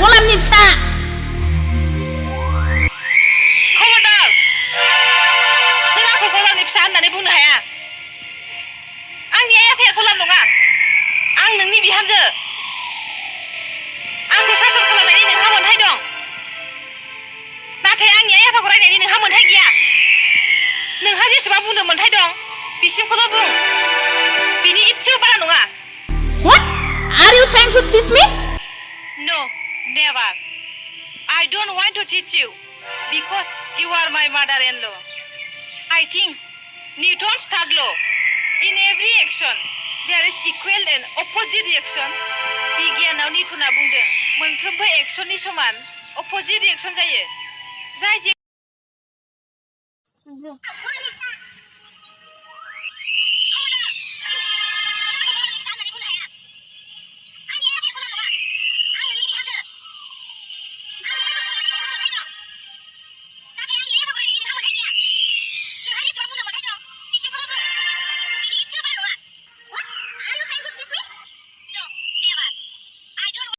गलामनि फिसा खबरदार नों आंखौ गलामनि फिसा होननानै बुंनो हाया आंनि आइ आफाया गलाम नङा आं नोंनि बिहामजो आंखौ सासन खालामनायनि नोंहा मोन्थाय दं नाथाय आंनि आइ आफाखौ रायनायनि नोंहा मोन्थाय गैया नोंहा जेसेबां बुंनो मोन्थाय दं बिसिमखौल' बुं बिनि इसेबो बारा नङा What? Are you trying to teach me? No, never. I don't want to teach you because you are my mother-in-law. I think Newton's third law. In every action, there is equal and opposite reaction. बिगियानाव निउटना बुंदों मोनफ्रोमबो एक्शननि समान opposite reaction जायो जाय